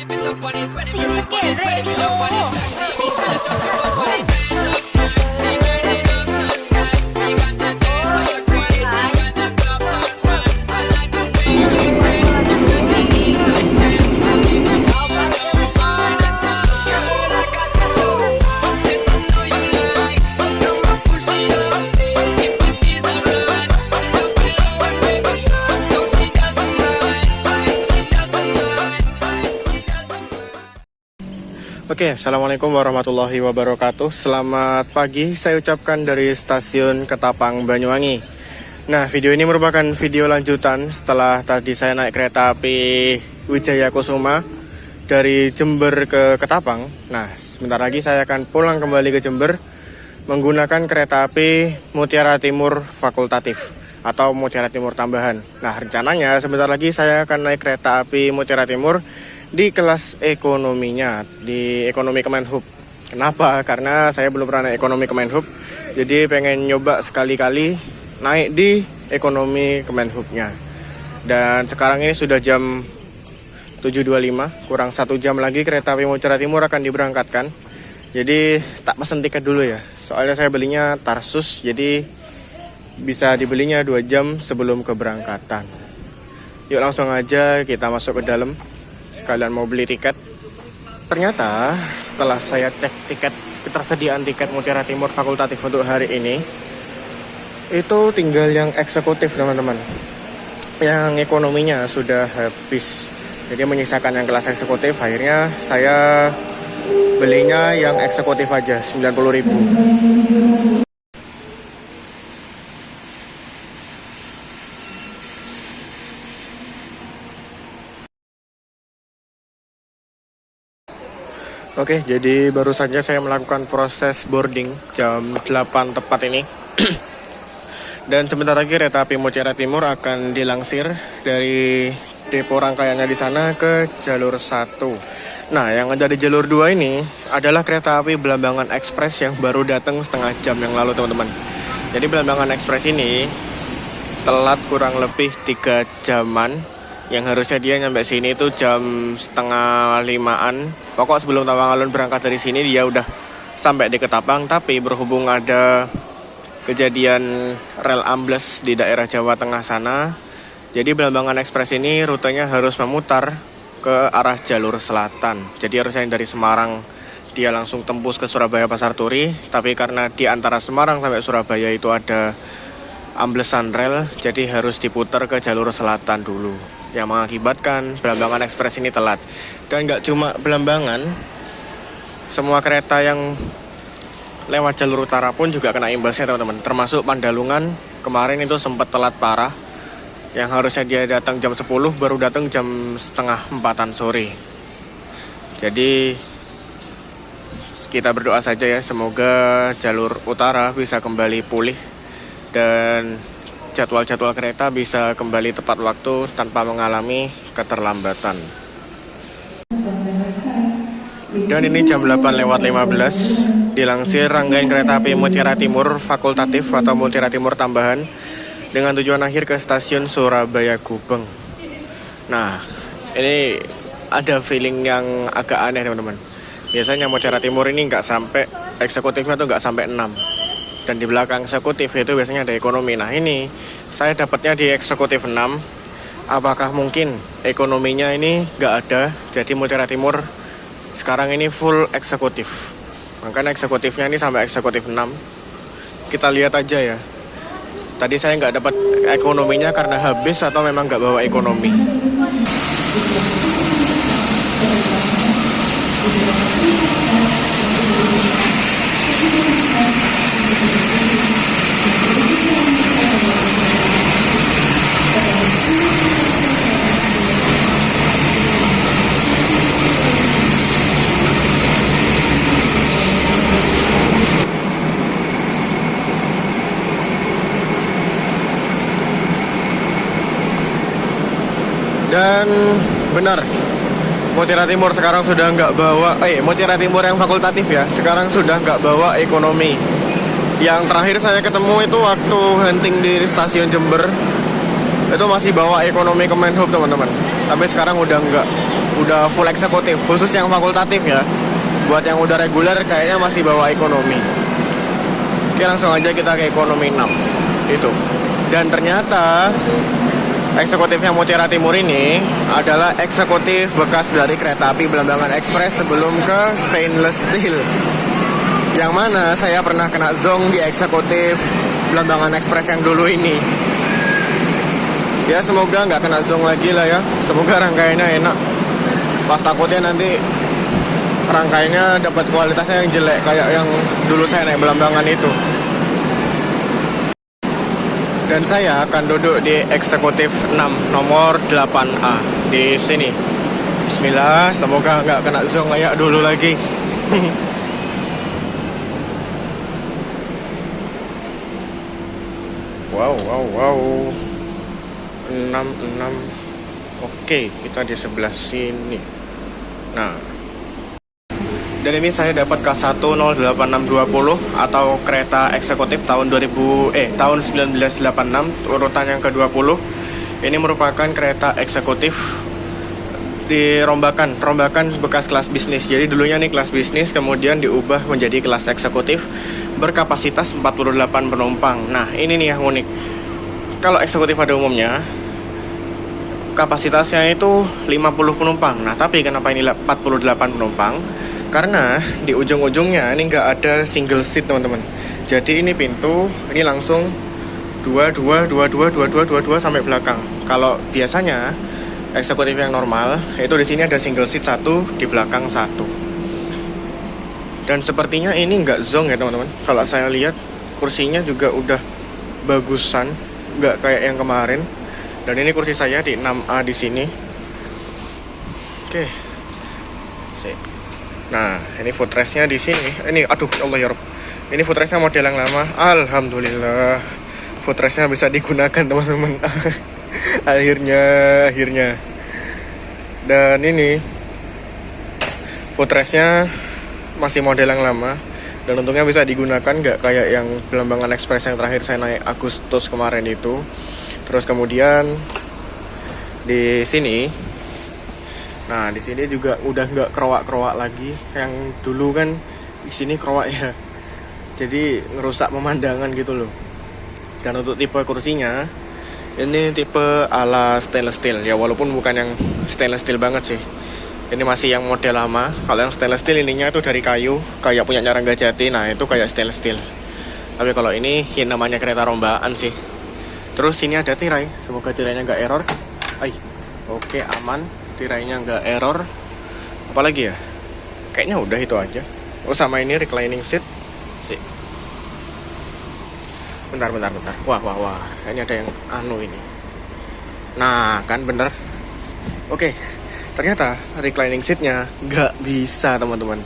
Sisuke Radio. Oke, Assalamualaikum warahmatullahi wabarakatuh. Selamat pagi, saya ucapkan dari stasiun Ketapang, Banyuwangi. Nah, video ini merupakan video lanjutan setelah tadi saya naik kereta api Wijaya Kusuma dari Jember ke Ketapang. Nah, sebentar lagi saya akan pulang kembali ke Jember menggunakan kereta api Mutiara Timur fakultatif atau Mutiara Timur tambahan. Nah, rencananya sebentar lagi saya akan naik kereta api Mutiara Timur di kelas ekonominya, di ekonomi Kemenhub. Kenapa? Karena saya belum pernah naik ekonomi Kemenhub, jadi pengen nyoba sekali-kali naik di ekonomi Kemenhubnya. Dan sekarang ini sudah jam 7.25, kurang 1 jam lagi kereta api Mutiara Timur akan diberangkatkan. Jadi tak pesen tiket dulu ya, soalnya saya belinya Tarsus, jadi bisa dibelinya 2 jam sebelum keberangkatan. Yuk langsung aja kita masuk ke dalam, sekalian mau beli tiket. Ternyata setelah saya cek tiket, ketersediaan tiket Mutiara Timur fakultatif untuk hari ini, itu tinggal yang eksekutif teman-teman. Yang ekonominya sudah habis, jadi menyisakan yang kelas eksekutif. Akhirnya saya belinya yang eksekutif aja, 90.000. Oke, jadi baru saja saya melakukan proses boarding jam 8 tepat ini. Dan sebentar lagi kereta api Mutiara Timur akan dilangsir dari depo rangkaiannya di sana ke jalur 1. Nah, yang ada di jalur 2 ini adalah kereta api Belambangan Express yang baru datang setengah jam yang lalu, teman-teman. Jadi Belambangan Express ini telat kurang lebih 3 jaman. Yang harusnya dia nyampe sini itu jam setengah 5-an. Pokok sebelum Tawang Alun berangkat dari sini dia udah sampai di Ketapang. Tapi berhubung ada kejadian rel ambles di daerah Jawa Tengah sana, jadi Belambangan Express ini rutenya harus memutar ke arah jalur selatan. Jadi harusnya dari Semarang dia langsung tembus ke Surabaya Pasar Turi. Tapi karena di antara Semarang sampai Surabaya itu ada amblesan rel, jadi harus diputar ke jalur selatan dulu, yang mengakibatkan Belambangan Express ini telat. Dan nggak cuma Belambangan, semua kereta yang lewat jalur utara pun juga kena imbasnya teman-teman. Termasuk Pandalungan kemarin itu sempat telat parah, yang harusnya dia datang jam 10 baru datang jam setengah 4-an sore. Jadi kita berdoa saja ya, semoga jalur utara bisa kembali pulih dan jadwal-jadwal kereta bisa kembali tepat waktu tanpa mengalami keterlambatan. Dan ini jam 8:15 dilangsir rangkaian kereta api Mutiara Timur fakultatif atau Mutiara Timur tambahan dengan tujuan akhir ke stasiun Surabaya Gubeng. Nah, ini ada feeling yang agak aneh teman-teman. Biasanya Mutiara Timur ini nggak sampai, eksekutifnya tuh nggak sampai 6. Dan di belakang eksekutif itu biasanya ada ekonomi. Nah, ini saya dapatnya di eksekutif 6. Apakah mungkin ekonominya ini nggak ada, jadi Mutiara Timur sekarang ini full eksekutif. Makanya eksekutifnya ini sampai eksekutif 6. Kita lihat aja ya. Tadi saya nggak dapat ekonominya karena habis atau memang nggak bawa ekonomi. Dan benar, Mutiara Timur sekarang sudah nggak bawa, Mutiara Timur yang fakultatif ya, sekarang sudah nggak bawa ekonomi. Yang terakhir saya ketemu itu waktu hunting di stasiun Jember, itu masih bawa ekonomi Kemenhub teman-teman. Tapi sekarang udah nggak. udah full eksekutif, khusus yang fakultatif ya. Buat yang udah reguler kayaknya masih bawa ekonomi. Oke, langsung aja kita ke ekonomi 6 itu. Dan ternyata eksekutifnya Mutiara Timur ini adalah eksekutif bekas dari kereta api Belambangan Express sebelum ke stainless steel. Yang mana saya pernah kena zong di eksekutif Belambangan Express yang dulu ini. Ya semoga nggak kena zong lagi lah ya. Semoga rangkaiannya enak. Pas takutnya nanti rangkaiannya dapat kualitasnya yang jelek kayak yang dulu saya naik Belambangan itu. Dan saya akan duduk di eksekutif 6 nomor 8A di sini. Bismillah, semoga nggak kena zong kayak dulu lagi. Wow. 6. Oke, kita di sebelah sini. Nah, dan ini saya dapat K108.620 atau kereta eksekutif tahun 1986, urutan yang ke-20. Ini merupakan kereta eksekutif di rombakan bekas kelas bisnis. Jadi dulunya nih kelas bisnis, kemudian diubah menjadi kelas eksekutif berkapasitas 48 penumpang. Nah, ini nih yang unik. Kalau eksekutif pada umumnya kapasitasnya itu 50 penumpang. Nah, tapi kenapa ini 48 penumpang? Karena di ujung-ujungnya ini nggak ada single seat, teman-teman. Jadi ini pintu, ini langsung 22 sampai belakang. Kalau biasanya eksekutif yang normal itu di sini ada single seat 1, di belakang 1. Dan sepertinya ini nggak zong ya, teman-teman. Kalau saya lihat kursinya juga udah bagusan, nggak kayak yang kemarin. Dan ini kursi saya di 6A di sini. Oke. Nah, ini footrestnya di sini. Ini, aduh, ya Allah ya Rob. Ini footrestnya model yang lama. Alhamdulillah, footrestnya bisa digunakan, teman-teman. akhirnya. Dan ini footrestnya masih model yang lama. Dan untungnya bisa digunakan, nggak kayak yang Belambangan Express yang terakhir saya naik Agustus kemarin itu. Terus kemudian di sini, nah di sini juga udah nggak kerowak-kerowak lagi. Yang dulu kan di sini kerowak ya, jadi ngerusak pemandangan gitu loh. Dan untuk tipe kursinya ini tipe ala stainless steel ya, walaupun bukan yang stainless steel banget sih. Ini masih yang model lama. Kalau yang stainless steel ininya itu dari kayu, kayak punya Rangga Jati. Nah itu kayak stainless steel. Tapi kalau ini ya namanya kereta rombaan sih. Terus sini ada tirai, semoga tirainya nggak error. Oke, aman, tirainya nggak error. Apalagi ya? Kayaknya udah itu aja. Oh, sama ini reclining seat. Bentar. Wah. Ini ada yang ini. Nah, kan bener. Oke, ternyata reclining seatnya nggak bisa, teman-teman.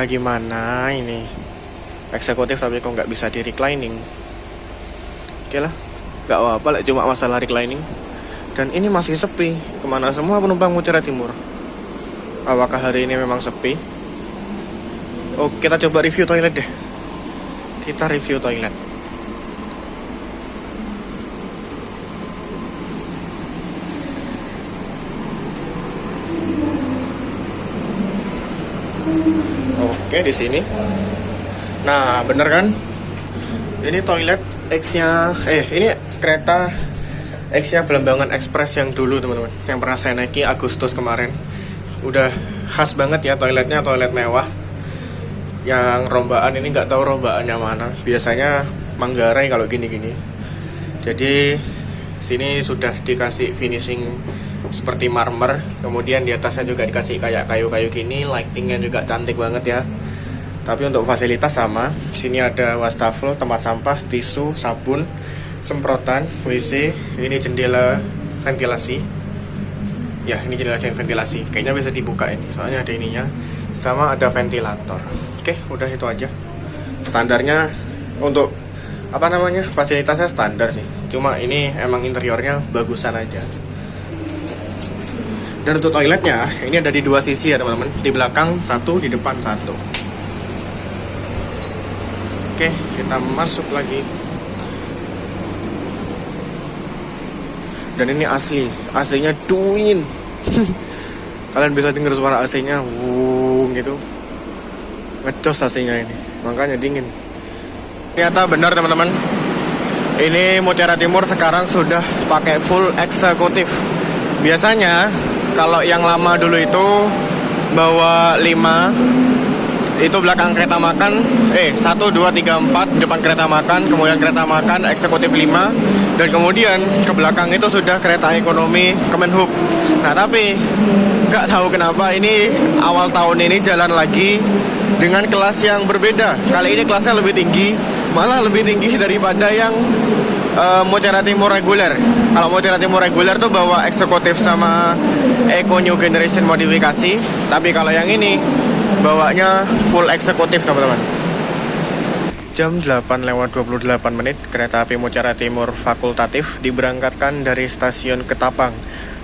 Gimana ini? Eksekutif tapi kok nggak bisa di reclining? Oke lah, nggak apa-apa lah, cuma masalah reclining. Dan ini masih sepi. Kemana semua penumpang Mutiara Timur? Apakah hari ini memang sepi? Oh, kita coba review toilet deh. Kita review toilet. Oke, di sini. Nah, bener kan? Ini toilet X-nya, ini kereta X-nya Belambangan Express yang dulu, teman-teman. Yang pernah saya naiki Agustus kemarin. Udah khas banget ya toiletnya, toilet mewah. Yang rombaan ini nggak tahu rombaannya mana. Biasanya Manggarai kalau gini-gini. Jadi sini sudah dikasih finishing seperti marmer. Kemudian di atasnya juga dikasih kayak kayu-kayu gini. Lightingnya juga cantik banget ya. Tapi untuk fasilitas sama, sini ada wastafel, tempat sampah, tisu, sabun, semprotan, WC, ini jendela ventilasi. Ya, ini jendela ventilasi. Kayaknya bisa dibuka ini, soalnya ada ininya. Sama ada ventilator. Oke, udah itu aja. Standarnya untuk fasilitasnya standar sih. Cuma ini emang interiornya bagusan aja. Dan untuk toiletnya, ini ada di dua sisi ya teman-teman. Di belakang satu, di depan satu. Oke, kita masuk lagi. Dan ini aslinya twin Kalian bisa dengar suara AC-nya, wung gitu. Ngecos AC-nya ini, makanya dingin. Ternyata benar teman-teman. Ini Mutiara Timur sekarang sudah pakai full eksekutif. Biasanya kalau yang lama dulu itu bawa 5, itu belakang kereta makan 1, 2, 3, 4 depan kereta makan, kemudian kereta makan eksekutif 5, dan kemudian ke belakang itu sudah kereta ekonomi Kemenhub. Nah tapi nggak tahu kenapa ini awal tahun ini jalan lagi dengan kelas yang berbeda. Kali ini kelasnya lebih tinggi, malah lebih tinggi daripada yang Mutiara Timur reguler. Kalau Mutiara Timur reguler tuh bawa eksekutif sama Eco New Generation modifikasi, tapi kalau yang ini bawanya full eksekutif teman-teman. Jam 8:28 kereta api Mutiara Timur fakultatif diberangkatkan dari stasiun Ketapang.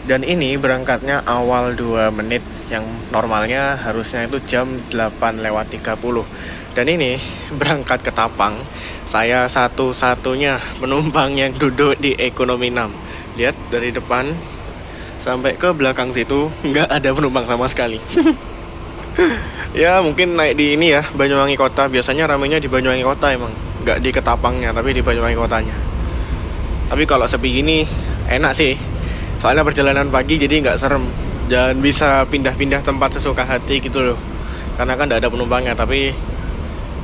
Dan ini berangkatnya awal 2 menit, yang normalnya harusnya itu jam 8:30. Dan ini berangkat ke Tapang, saya satu-satunya penumpang yang duduk di ekonomi 6. Lihat dari depan sampai ke belakang situ nggak ada penumpang sama sekali. Ya mungkin naik di ini ya, Banyuwangi Kota. Biasanya ramainya di Banyuwangi Kota emang, nggak di Ketapangnya tapi di Banyuwangi Kotanya. Tapi kalau sepi gini enak sih, soalnya perjalanan pagi jadi nggak serem, dan bisa pindah-pindah tempat sesuka hati gitu loh, karena kan nggak ada penumpangnya. Tapi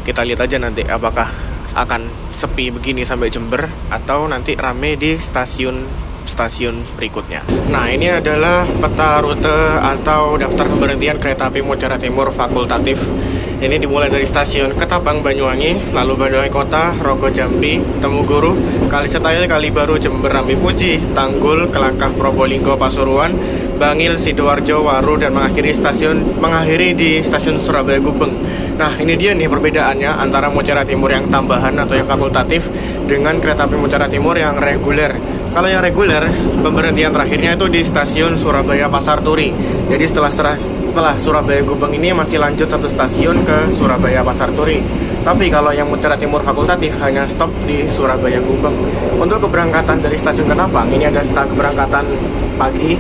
kita lihat aja nanti apakah akan sepi begini sampai Jember atau nanti rame di stasiun berikutnya. Nah ini adalah peta rute atau daftar pemberhentian kereta api Mutiara Timur fakultatif. Ini dimulai dari stasiun Ketapang Banyuwangi, lalu Banyuwangi Kota, Rogo Jambi, Temuguru, Kalisetail, Kalibaru, Jember, Rambi Puji, Tanggul, Kelakah, Probolinggo, Pasuruan, Bangil, Sidoarjo, Waru, dan mengakhiri di stasiun Surabaya Gubeng. Nah ini dia nih perbedaannya antara Mutiara Timur yang tambahan atau yang fakultatif dengan kereta api Mutiara Timur yang reguler. Kalau yang reguler, pemberhentian terakhirnya itu di stasiun Surabaya Pasar Turi. Jadi setelah Surabaya Gubeng ini masih lanjut 1 stasiun ke Surabaya Pasar Turi. Tapi kalau yang Mutiara Timur fakultatif hanya stop di Surabaya Gubeng. Untuk keberangkatan dari stasiun Ketapang, ini ada keberangkatan pagi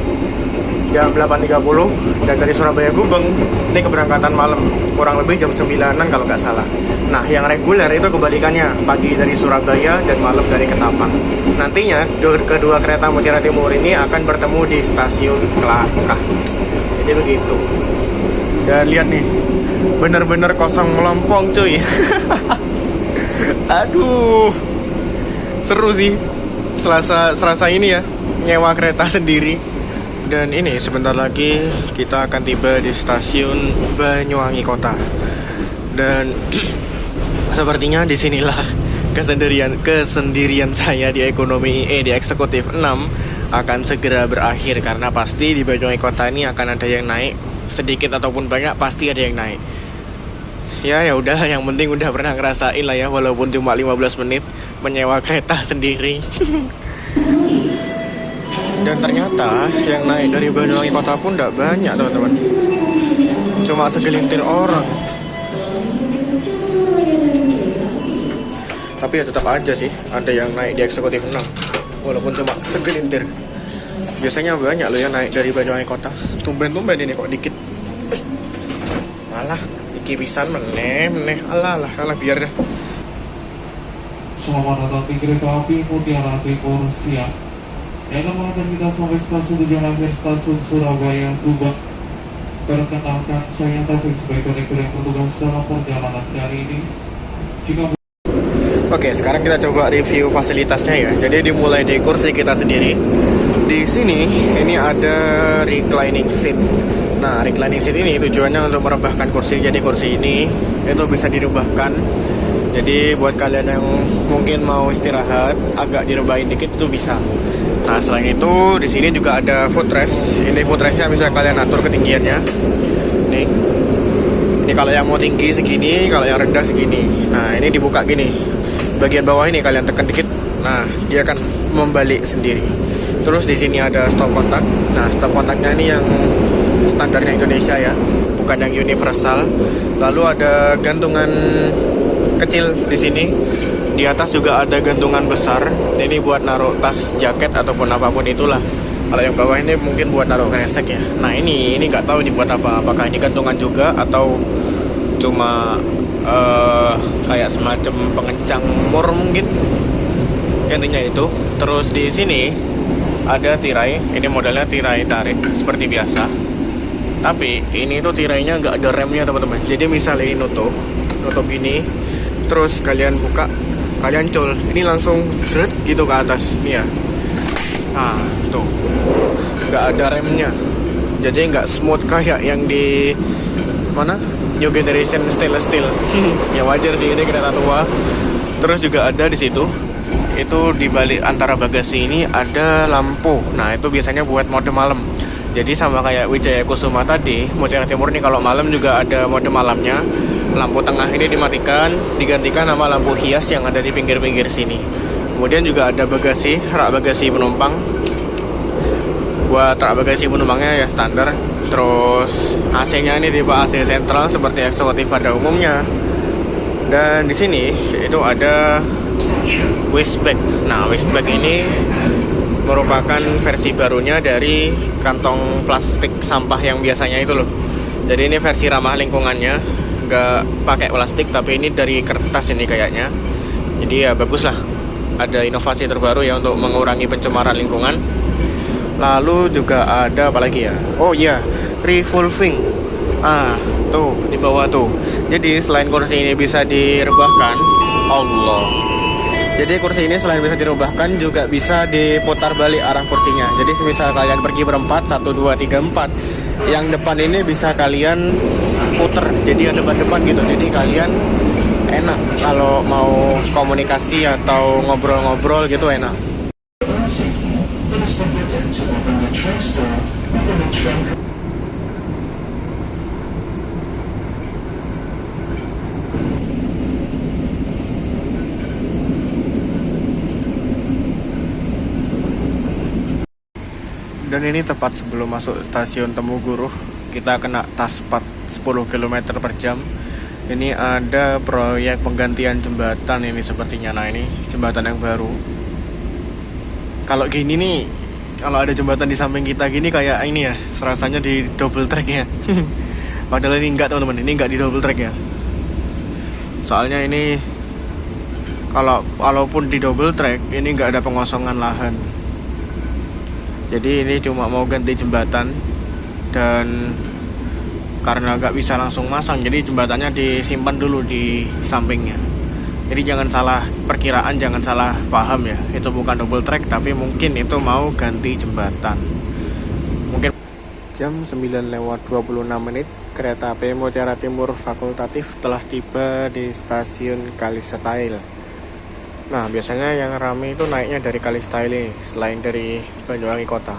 jam 8.30, dan dari Surabaya Gubeng ini keberangkatan malam, kurang lebih jam 9-an kalau nggak salah. Nah yang reguler itu kebalikannya, pagi dari Surabaya dan malam dari Ketapang. Nantinya kedua kereta Mutiara Timur ini akan bertemu di stasiun Kelakah. Jadi begitu. Dan lihat nih, bener-bener kosong melompong cuy. Aduh, seru sih Selasa ini ya, nyewa kereta sendiri. Dan ini sebentar lagi kita akan tiba di stasiun Banyuwangi Kota. Dan sepertinya disinilah kesendirian saya di di eksekutif 6 akan segera berakhir, karena pasti di Banyuwangi Kota ini akan ada yang naik, sedikit ataupun banyak pasti ada yang naik. Ya udah, yang penting udah pernah ngerasain lah ya, walaupun cuma 15 menit menyewa kereta sendiri. Dan ternyata yang naik dari Banyuwangi Kota pun tidak banyak teman-teman, cuma segelintir orang. Tapi ya tetap aja sih ada yang naik di eksekutif 6, walaupun cuma segelintir. Biasanya banyak loh yang naik dari Banyuwangi Kota. Tumben-tumben ini kok dikit. Alah, iki pisan meneh. Alah biar dah. Selamat datang di kereta api Mutiara Timur siang. Yang akan kita sampai stasiun tujuan akhir stasiun Surabaya Gubeng. Perkenalkan, saya Taufik sebagai konektor yang bertugas dalam perjalanan kali ini. Oke, sekarang kita coba review fasilitasnya ya. Jadi dimulai di kursi kita sendiri. Di sini ini ada reclining seat. Nah, reclining seat ini tujuannya untuk merebahkan kursi. Jadi kursi ini itu bisa dirubahkan. Jadi buat kalian yang mungkin mau istirahat agak direbahin dikit itu bisa. Nah, selain itu di sini juga ada footrest. Ini footrestnya bisa kalian atur ketinggiannya. Nih. Ini kalau yang mau tinggi segini, kalau yang rendah segini. Nah, ini dibuka gini. Bagian bawah ini kalian tekan dikit. Nah, dia akan membalik sendiri. Terus di sini ada stop kontak. Nah, stop kontaknya ini yang standarnya Indonesia ya, bukan yang universal. Lalu ada gantungan kecil di sini. Di atas juga ada gantungan besar. Ini buat naruh tas, jaket ataupun apapun itulah. Kalau yang bawah ini mungkin buat taruh kresek ya. Nah ini nggak tahu ini buat apa. Apakah ini gantungan juga atau cuma kayak semacam pengencang mur mungkin. Intinya itu. Terus di sini ada tirai. Ini modelnya tirai tarik seperti biasa. Tapi ini tuh tirainya nggak ada remnya teman-teman. Jadi misalnya ini nutup ini, terus kalian buka, kalian col, ini langsung jeret gitu ke atas nih ya. Nah tuh nggak ada remnya, jadi nggak smooth kayak yang di mana new generation stainless steel. Ya wajar sih, ini kereta tua. Terus juga ada di situ, itu di balik antara bagasi ini ada lampu. Nah itu biasanya buat mode malam. Jadi sama kayak Wijaya Kusuma tadi, Mutiara Timur ini kalau malam juga ada mode malamnya. Lampu tengah ini dimatikan, digantikan sama lampu hias yang ada di pinggir-pinggir sini. Kemudian juga ada bagasi, rak bagasi penumpang. Buat rak bagasi penumpangnya ya standar. Terus AC-nya ini tipe AC sentral seperti eksekutif pada umumnya. Dan di sini itu ada waistbag. Nah, waistbag ini merupakan versi barunya dari kantong plastik sampah yang biasanya itu loh. Jadi ini versi ramah lingkungannya, nggak pakai plastik tapi ini dari kertas ini kayaknya. Jadi ya bagus lah, ada inovasi terbaru ya untuk mengurangi pencemaran lingkungan. Lalu juga ada apa lagi ya? Oh iya, revolving. Tuh di bawah tuh. Jadi selain kursi ini bisa direbahkan, Allah. Jadi kursi ini selain bisa dirubahkan juga bisa diputar balik arah kursinya. Jadi semisal kalian pergi berempat, 1, 2, 3, 4, yang depan ini bisa kalian puter, jadi ada depan gitu. Jadi kalian enak kalau mau komunikasi atau ngobrol-ngobrol gitu enak. Dan ini tepat sebelum masuk stasiun Temuguruh, kita kena taspat 10 km per jam. Ini ada proyek penggantian jembatan ini sepertinya. Nah ini jembatan yang baru. Kalau gini nih, kalau ada jembatan di samping kita gini kayak ini ya, serasanya di double track ya. Padahal ini enggak teman-teman, ini enggak di double track ya. Soalnya ini kalaupun di double track ini enggak ada pengosongan lahan. Jadi ini cuma mau ganti jembatan, dan karena nggak bisa langsung masang, jadi jembatannya disimpan dulu di sampingnya. Jadi jangan salah perkiraan, jangan salah paham ya. Itu bukan double track, tapi mungkin itu mau ganti jembatan. Mungkin jam 9:26, kereta api Mutiara Timur fakultatif telah tiba di stasiun Kalistail. Nah biasanya yang ramai itu naiknya dari Kalistail ini, selain dari Banyuwangi kota.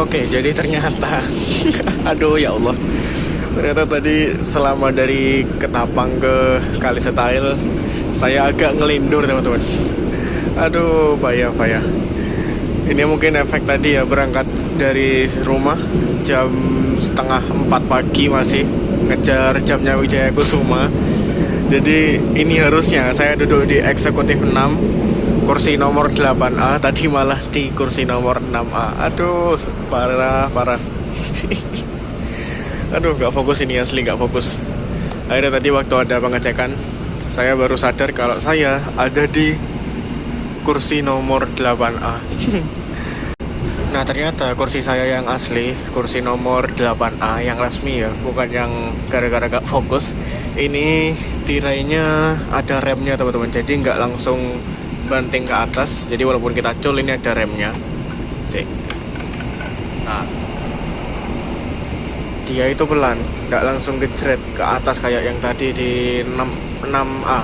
Oke, jadi ternyata aduh ya Allah, ternyata tadi selama dari Ketapang ke Kalistail saya agak ngelindur teman-teman. Aduh payah. Ini mungkin efek tadi ya, berangkat dari rumah jam 3:30 pagi masih ngejar jamnya Wijaya Kusuma. Jadi ini harusnya saya duduk di eksekutif 6, kursi nomor 8A, tadi malah di kursi nomor 6A. Aduh, parah. Aduh, gak fokus ini, asli gak fokus. Akhirnya tadi waktu ada pengecekan, saya baru sadar kalau saya ada di kursi nomor 8A. Nah ternyata kursi saya yang asli, kursi nomor 8A yang resmi ya, bukan yang gara-gara gak fokus. Ini tirainya ada remnya teman-teman, jadi nggak langsung banting ke atas. Jadi walaupun kita cul, ini ada remnya. Nah, dia itu pelan, nggak langsung gejret ke atas kayak yang tadi di 6A.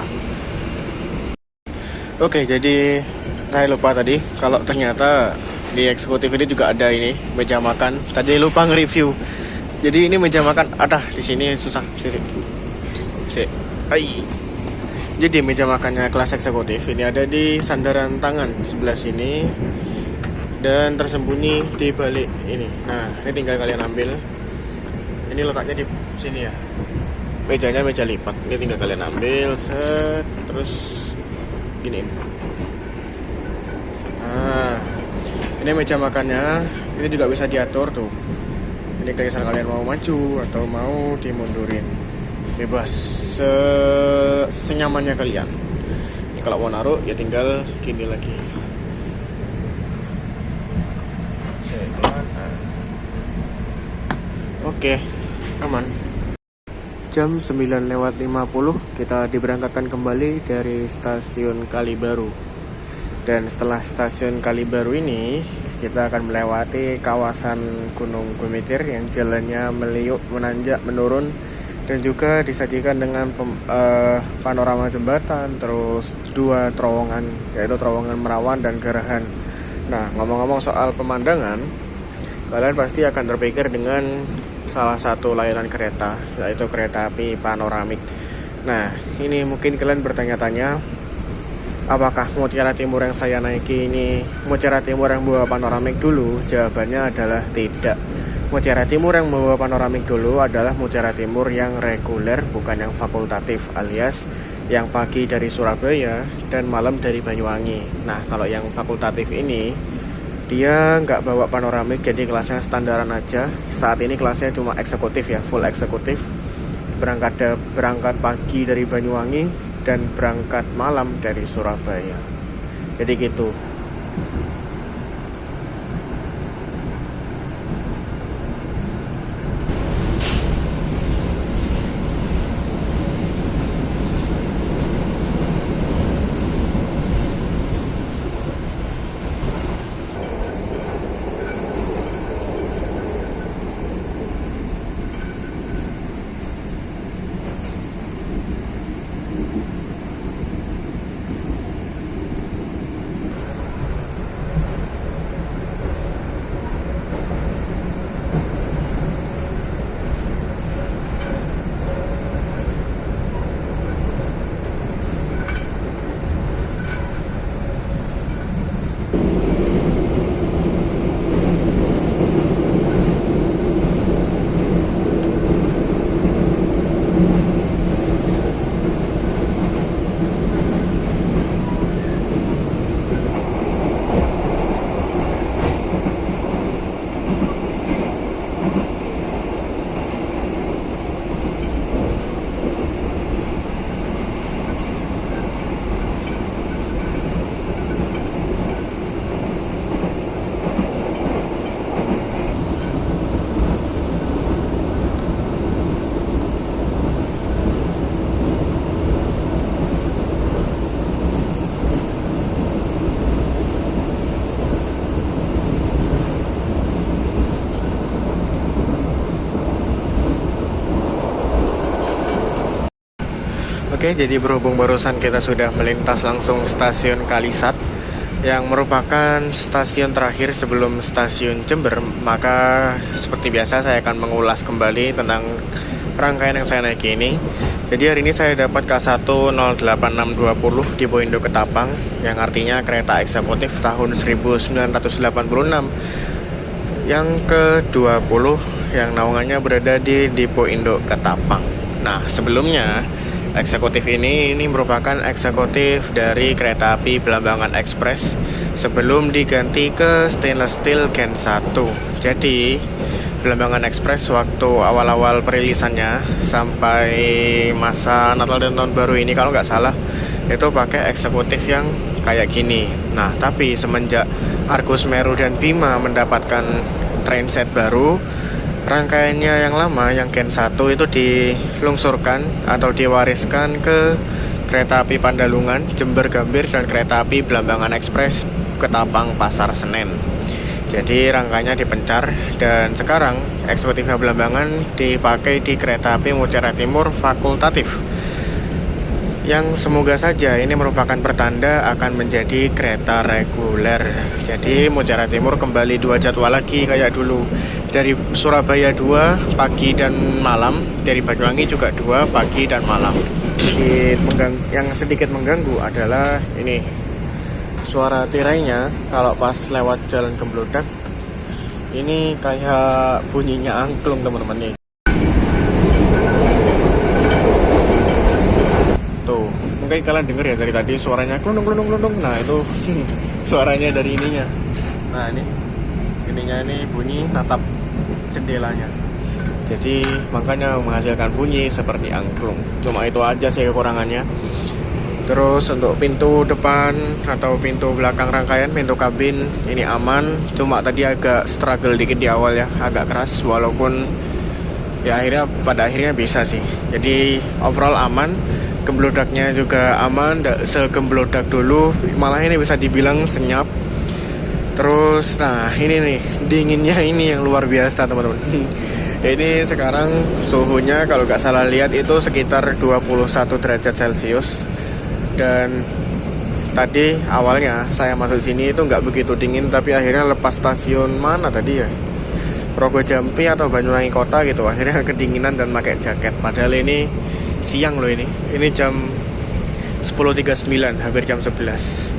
Oke, jadi saya lupa tadi kalau ternyata di eksekutif ini juga ada ini meja makan. Tadi lupa nge-review. Jadi ini meja makan ada di sini, susah. Jadi meja makannya kelas eksekutif ini ada di sandaran tangan sebelah sini dan tersembunyi di balik ini. Nah, ini tinggal kalian ambil. Ini letaknya di sini ya. Mejanya meja lipat. Ini tinggal kalian ambil, terus gini. Nah, ini meja makannya. Ini juga bisa diatur tuh. Ini kalau kalian mau maju atau mau dimundurin, bebas senyamannya kalian. Ini kalau mau naruh ya tinggal gini lagi. Oke, aman. Jam 9:50 kita diberangkatkan kembali dari stasiun Kalibaru. Dan setelah stasiun Kalibaru ini, kita akan melewati kawasan Gunung Gumitir yang jalannya meliuk, menanjak, menurun, dan juga disajikan dengan panorama jembatan, terus 2 terowongan, yaitu terowongan Merawan dan Garahan. Nah, ngomong-ngomong soal pemandangan, kalian pasti akan terpikir dengan salah satu layanan kereta, yaitu kereta api panoramik. Nah, ini mungkin kalian bertanya-tanya, apakah Mutiara Timur yang saya naiki ini Mutiara Timur yang bawa panoramik dulu? Jawabannya adalah tidak. Mutiara Timur yang bawa panoramik dulu adalah Mutiara Timur yang reguler, bukan yang fakultatif, alias yang pagi dari Surabaya dan malam dari Banyuwangi. Nah, kalau yang fakultatif ini dia nggak bawa panoramik, jadi kelasnya standaran aja. Saat ini kelasnya cuma eksekutif ya, full eksekutif. Berangkat pagi dari Banyuwangi dan berangkat malam dari Surabaya. Jadi gitu. Oke, jadi berhubung barusan kita sudah melintas langsung stasiun Kalisat yang merupakan stasiun terakhir sebelum stasiun Jember, maka seperti biasa saya akan mengulas kembali tentang rangkaian yang saya naiki ini. Jadi hari ini saya dapat K1 08620 di Poindo Ketapang, yang artinya kereta eksekutif tahun 1986 yang ke-20 yang naungannya berada di Depo Indo Ketapang. Nah, sebelumnya eksekutif ini merupakan eksekutif dari kereta api Belambangan Express sebelum diganti ke stainless steel Gen 1. Jadi Belambangan Express waktu awal-awal perilisannya sampai masa Natal dan Tahun Baru ini kalau nggak salah itu pakai eksekutif yang kayak gini. Nah, tapi semenjak Argus Meru dan Bima mendapatkan trainset baru, rangkaiannya yang lama, yang Gen 1 itu dilungsurkan atau diwariskan ke kereta api Pandalungan, Jember Gambir, dan kereta api Belambangan Express Ketapang Pasar Senen. Jadi rangkaiannya dipencar, dan sekarang eksekutifnya Belambangan dipakai di kereta api Mutiara Timur fakultatif, yang semoga saja ini merupakan pertanda akan menjadi kereta reguler. Jadi Mutiara Timur kembali 2 jadwal lagi kayak dulu. Dari Surabaya 2 pagi dan malam, dari Banyuwangi juga 2 pagi dan malam. Yang sedikit mengganggu adalah ini suara tirainya kalau pas lewat jalan Gemblodak. Ini kayak bunyinya angklung teman-teman nih. Tuh, mungkin kalian denger ya dari tadi suaranya klundung. Nah itu suaranya dari ininya. Nah ininya ini bunyi tatap jendelanya. Jadi makanya menghasilkan bunyi seperti angklung. Cuma itu aja sih kekurangannya. Terus untuk pintu depan atau pintu belakang rangkaian, pintu kabin ini aman. Cuma tadi agak struggle dikit di awal ya, agak keras. Walaupun ya pada akhirnya bisa sih. Jadi overall aman. Gemblodaknya juga aman, tidak segemblodak dulu. Malah ini bisa dibilang senyap. Terus nah ini nih dinginnya ini yang luar biasa teman-teman. Ini sekarang suhunya kalau nggak salah lihat itu sekitar 21 derajat Celcius. Dan tadi awalnya saya masuk sini itu nggak begitu dingin, tapi akhirnya lepas stasiun mana tadi ya, Progo Jampi atau Banyuwangi Kota gitu, akhirnya kedinginan dan pakai jaket. Padahal ini siang loh, ini jam 10.39, hampir jam 11.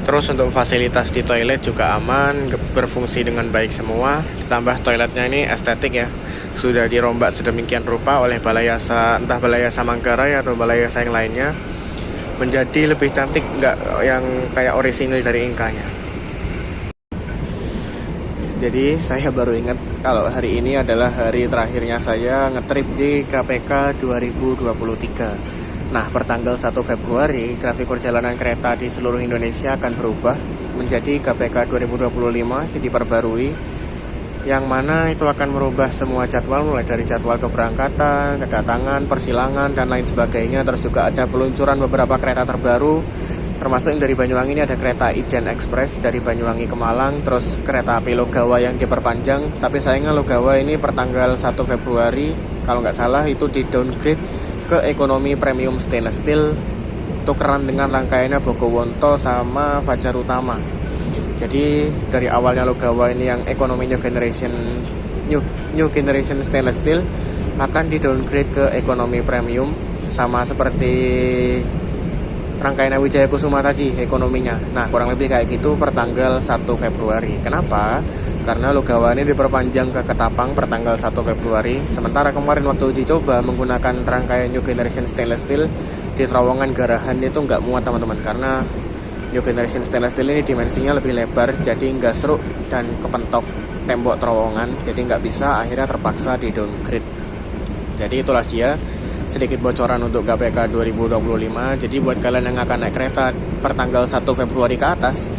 Terus untuk fasilitas di toilet juga aman, berfungsi dengan baik semua. Ditambah toiletnya ini estetik ya, sudah dirombak sedemikian rupa oleh Balayasa, entah Balayasa Manggarai atau Balayasa yang lainnya, menjadi lebih cantik, nggak yang kayak orisinil dari Inkanya. Jadi saya baru ingat kalau hari ini adalah hari terakhirnya saya ngetrip di KPK 2023. Nah, pertanggal 1 Februari, grafik perjalanan kereta di seluruh Indonesia akan berubah menjadi KPK 2025 diperbarui, yang mana itu akan merubah semua jadwal, mulai dari jadwal keberangkatan, kedatangan, persilangan, dan lain sebagainya. Terus juga ada peluncuran beberapa kereta terbaru, termasuk yang dari Banyuwangi ini ada kereta Ijen Express dari Banyuwangi ke Malang, terus kereta api Logawa yang diperpanjang. Tapi sayangnya Logawa ini pertanggal 1 Februari, kalau nggak salah itu di downgrade ke ekonomi premium stainless steel, tukeran dengan rangkaiannya Bogowonto sama Fajar Utama. Jadi dari awalnya Logawa ini yang ekonomi new generation stainless steel akan di downgrade ke ekonomi premium, sama seperti rangkaian Wijaya Kusuma tadi ekonominya. Nah kurang lebih kayak gitu pertanggal 1 Februari. Kenapa? Karena Logawa ini diperpanjang ke Ketapang pertanggal 1 Februari. Sementara kemarin waktu uji coba menggunakan rangkaian New Generation Stainless Steel di terowongan Garahan itu nggak muat teman-teman, karena New Generation Stainless Steel ini dimensinya lebih lebar, jadi nggak seruk dan kepentok tembok terowongan, jadi nggak bisa, akhirnya terpaksa di downgrade. Jadi itulah dia sedikit bocoran untuk KPK 2025. Jadi buat kalian yang akan naik kereta pertanggal 1 Februari ke atas,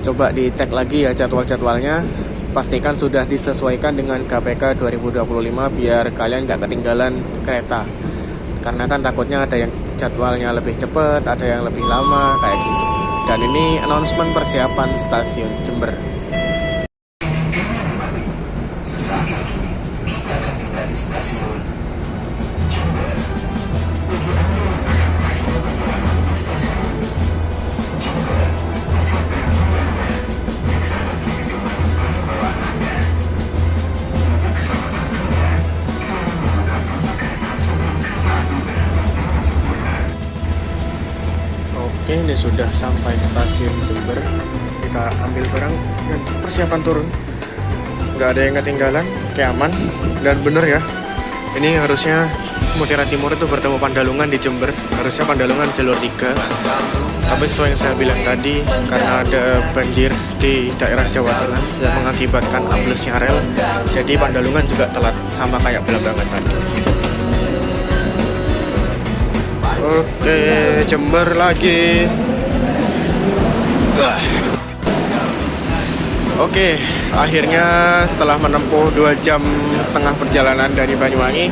coba dicek lagi ya jadwal-jadwalnya. Pastikan sudah disesuaikan dengan KPK 2025 biar kalian nggak ketinggalan kereta. Karena kan takutnya ada yang jadwalnya lebih cepat, ada yang lebih lama, kayak gitu. Dan ini announcement persiapan stasiun Jember. Sesaat lagi kita akan tiba di stasiun Jember. Bagi Anda yang akan naik perjalanan di stasiun Jember, siapkan Anda yang sangat dirindukan barang-barang Anda. Untuk keselamatan Anda, tolong membuka pintu kereta sebelum kereta api berhenti dengan sempurna. Oke, ini sudah sampai stasiun Jember. Kita ambil barang dan persiapan turun. Nggak ada yang ketinggalan, kayak aman. Dan bener ya, ini harusnya Mutiara Timur itu bertemu Pandalungan di Jember. Harusnya Pandalungan jalur 3. Tapi sesuai yang saya bilang tadi, karena ada banjir di daerah Jawa Tengah yang mengakibatkan amblesnya rel, jadi Pandalungan juga telat, sama kayak Belambangan tadi. Oke, Jember lagi. Oke, akhirnya setelah menempuh 2,5 jam perjalanan dari Banyuwangi,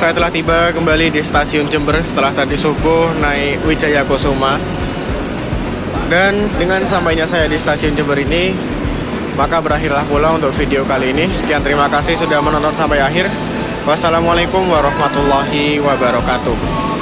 saya telah tiba kembali di stasiun Jember setelah tadi subuh naik Wijaya Kusuma. Dan dengan sampainya saya di stasiun Jember ini, maka berakhirlah pula untuk video kali ini. Sekian, terima kasih sudah menonton sampai akhir. Wassalamualaikum warahmatullahi wabarakatuh.